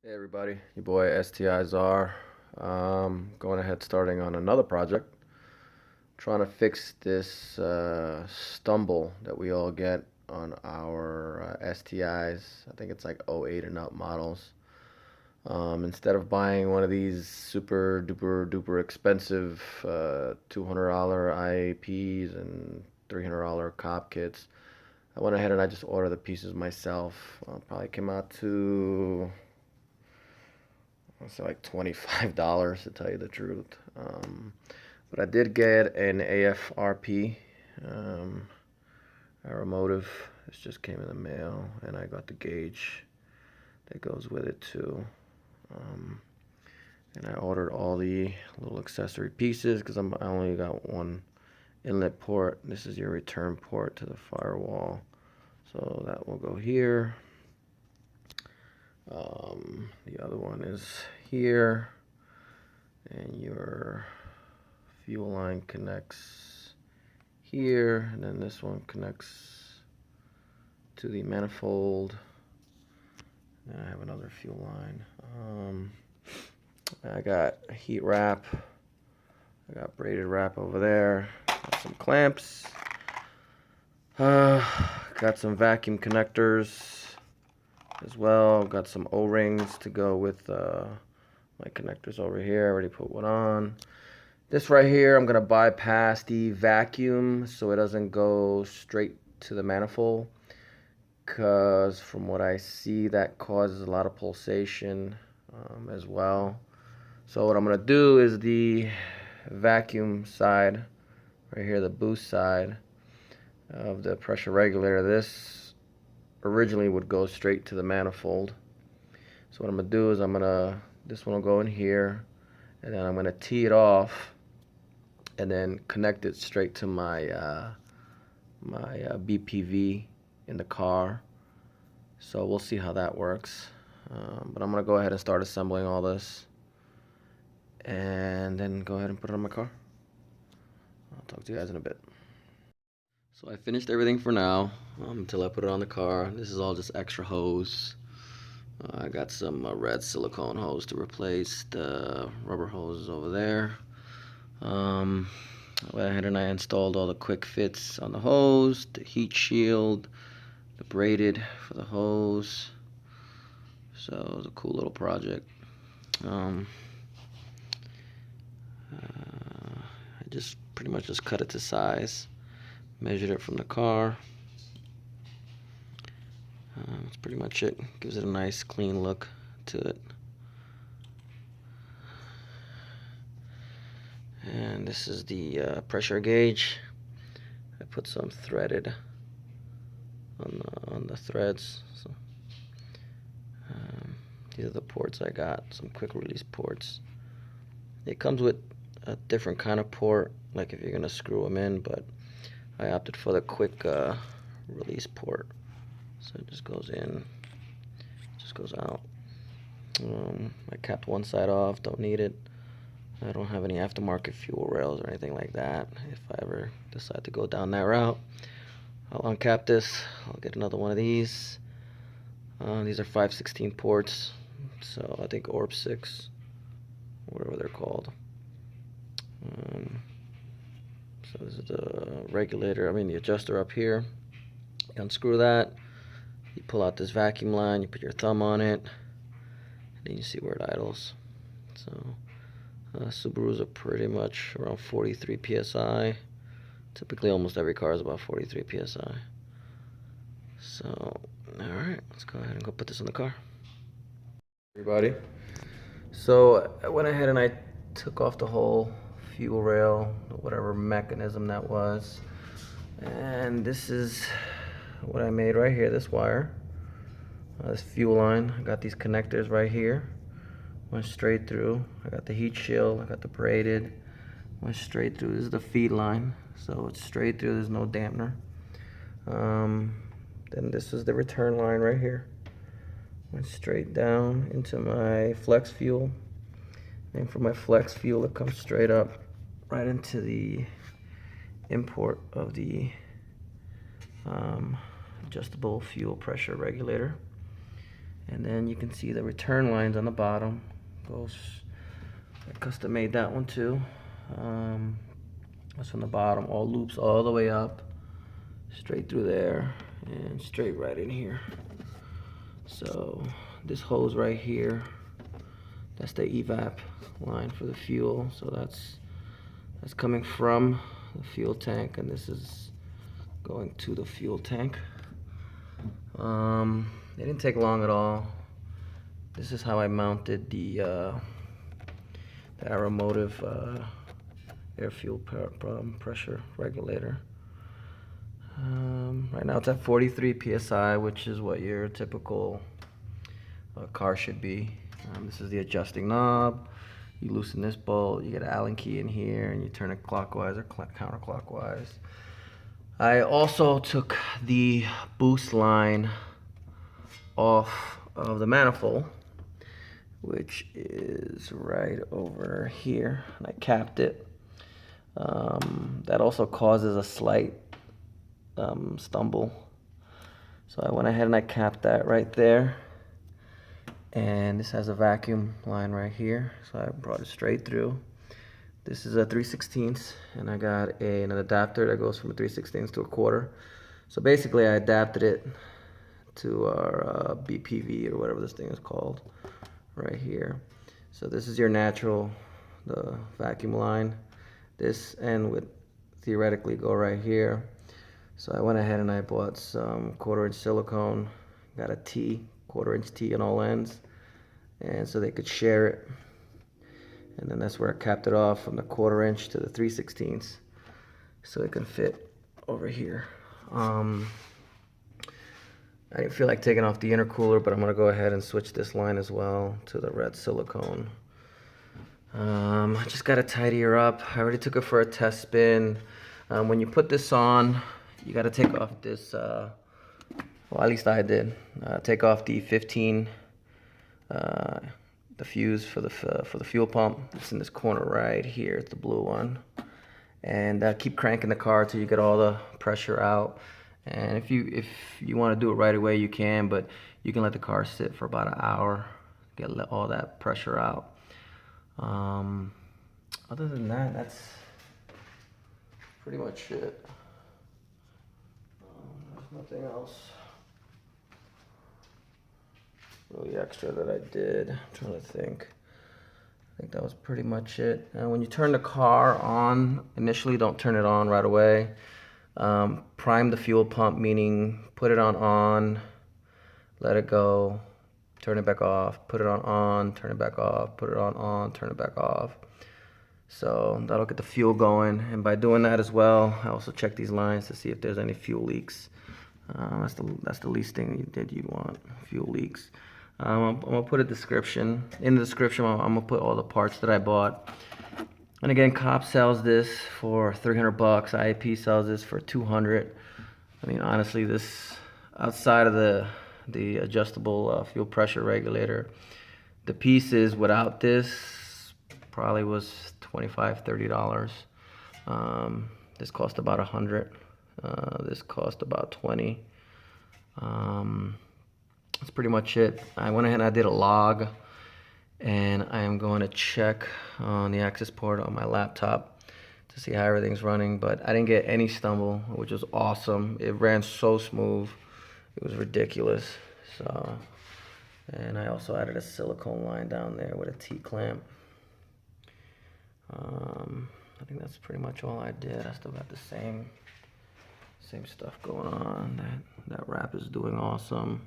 Hey everybody, your boy STI Czar. Going ahead starting on another project. Trying to fix this stumble that we all get on our STIs. I think it's like '08 and up models. Instead of buying one of these super duper duper expensive $200 IAPs and $300 cop kits, I went ahead and I just ordered the pieces myself. Probably came out to it's like $25 to tell you the truth. But I did get an AFRP, um, Aeromotive. This just came in the mail, and I got the gauge that goes with it too. Um, and I ordered all the little accessory pieces because I only got one inlet port. This is your return port to the firewall, so that will go here. The other one is here, and your fuel line connects here, and then this one connects to the manifold. And I have another fuel line. I got a heat wrap. I got braided wrap over there. Got some clamps. Got some vacuum connectors as well. Got some O-rings to go with my connectors over here. I already put one on. This right here, I'm gonna bypass the vacuum so it doesn't go straight to the manifold, because from what I see, that causes a lot of pulsation as well. So what I'm gonna do is the vacuum side, right here, the boost side of the pressure regulator, this originally would go straight to the manifold. So what I'm gonna do is this one will go in here, and then I'm gonna tee it off and then connect it straight to my BPV in the car. So we'll see how that works. But I'm gonna go ahead and start assembling all this, and then go ahead and put it on my car. I'll talk to you guys in a bit. So I finished everything for now until I put it on the car. This is all just extra hose. I got some red silicone hose to replace the rubber hoses over there. I went ahead and I installed all the quick fits on the hose, the heat shield, the braided for the hose. So it was a cool little project. I just pretty much just cut it to size, measured it from the car. That's pretty much it. Gives it a nice clean look to it. And this is the pressure gauge. I put some threaded on the threads. So, these are the ports I got, some quick release ports. It comes with a different kind of port, like if you're gonna screw them in, but I opted for the quick release port. So it just goes in, just goes out. I capped one side off, don't need it. I don't have any aftermarket fuel rails or anything like that. If I ever decide to go down that route, I'll uncap this. I'll get another one of these. These are 5/16 ports, so I think Orb 6, whatever they're called. So this is the regulator, the adjuster up here. You unscrew that, you pull out this vacuum line, you put your thumb on it, and then you see where it idles. So Subarus are pretty much around 43 psi. Typically almost every car is about 43 psi. So, alright, let's go ahead and go put this in the car. Everybody. So I went ahead and I took off the whole fuel rail, whatever mechanism that was. And this is what I made right here, this wire. This fuel line. I got these connectors right here. Went straight through. I got the heat shield, I got the braided. Went straight through. This is the feed line. So it's straight through, there's no dampener. Then this is the return line right here. Went straight down into my flex fuel. And from my flex fuel, it comes straight up right into the import of the adjustable fuel pressure regulator. And then you can see the return lines on the bottom. I custom made that one too. That's from the bottom, all loops all the way up, straight through there, and straight right in here. So this hose right here, that's the evap line for the fuel. So that's coming from the fuel tank, and this is going to the fuel tank. It didn't take long at all. This is how I mounted the Aeromotive air fuel pressure regulator. Right now it's at 43 psi, which is what your typical car should be. This is the adjusting knob. You loosen this bolt, you get an Allen key in here, and you turn it clockwise or counterclockwise. I also took the boost line off of the manifold, which is right over here, and I capped it. That also causes a slight stumble, so I went ahead and I capped that right there. And this has a vacuum line right here, so I brought it straight through. This is a 3/16, and I got an adapter that goes from a 3/16 to a quarter. So basically I adapted it to our BPV or whatever this thing is called right here. So this is your natural, the vacuum line. This end would theoretically go right here. So I went ahead and I bought some 1/4" silicone, got a T, 1/4" T on all ends, and so they could share it. And then that's where I capped it off from the 1/4" to the 3/16, so it can fit over here. I didn't feel like taking off the intercooler, but I'm gonna go ahead and switch this line as well to the red silicone. I just gotta tidy her up. I already took her for a test spin. When you put this on, you gotta take off this, well, at least I did. Take off the 15, the fuse for the fuel pump. It's in this corner right here. It's the blue one. And keep cranking the car till you get all the pressure out. And if you want to do it right away, you can, but you can let the car sit for about an hour, get all that pressure out. Other than that, that's pretty much it. There's nothing else really extra that I did. I'm trying to think. I think that was pretty much it. When you turn the car on, initially don't turn it on right away. Prime the fuel pump, meaning put it on, let it go, turn it back off, put it on, turn it back off, put it on, turn it back off. So that'll get the fuel going, and by doing that as well, I also check these lines to see if there's any fuel leaks. That's the least thing you'd want, fuel leaks. I'm gonna put a description. In the description, I'm gonna put all the parts that I bought. And again, Cop sells this for 300 bucks. IAP sells this for 200. I mean, honestly, this outside of the adjustable fuel pressure regulator, the pieces without this probably was $25, $30. This cost about 100. This cost about 20. That's pretty much it. I went ahead and I did a log, and I am going to check on the access port on my laptop to see how everything's running, but I didn't get any stumble, which was awesome. It ran so smooth. It was ridiculous. So, and I also added a silicone line down there with a T-clamp. I think that's pretty much all I did. I still got the same stuff going on. That wrap is doing awesome.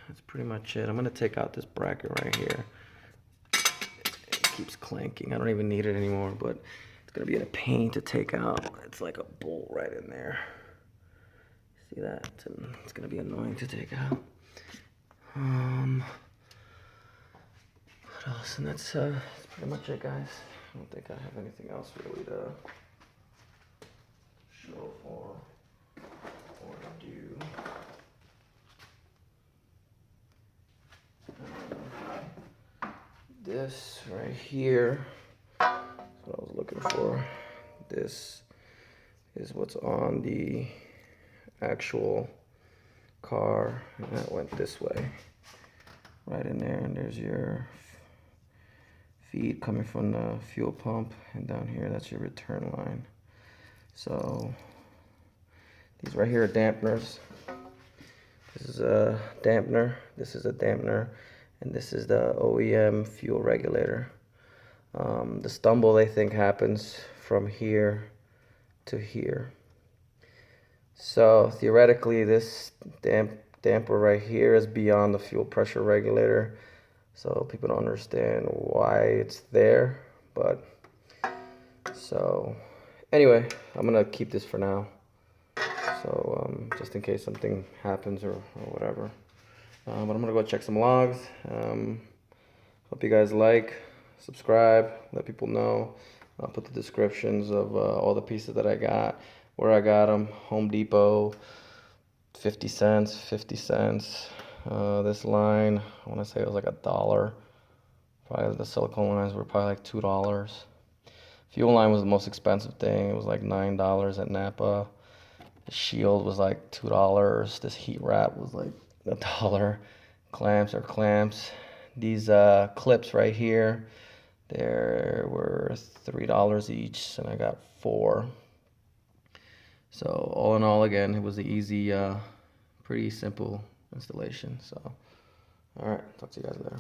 That's pretty much it. I'm gonna take out this bracket right here. It keeps clanking. I don't even need it anymore, but it's gonna be a pain to take out. It's like a bolt right in there. See that? It's gonna be annoying to take out. What else? And that's pretty much it, guys. I don't think I have anything else really to show or do. This right here is what I was looking for. This is what's on the actual car, and that went this way, right in there, and there's your feed coming from the fuel pump, and down here that's your return line. So these right here are dampeners. This is a dampener, this is a dampener, and this is the OEM fuel regulator. The stumble, they think, happens from here to here. So theoretically, this damper right here is beyond the fuel pressure regulator. So people don't understand why it's there. But so anyway, I'm gonna keep this for now. So just in case something happens or whatever. But I'm gonna go check some logs. Hope you guys like, subscribe, let people know. I'll put the descriptions of all the pieces that I got, where I got them. Home Depot, 50 cents, 50 cents. This line, I want to say it was like $1. Probably the silicone lines were probably like $2. Fuel line was the most expensive thing. It was like $9 at Napa. The shield was like $2. This heat wrap was like $1. Clamps are clamps. These clips right here, there were $3 each, and I got 4. So all in all, again, it was an easy, pretty simple installation. So, all right, talk to you guys later.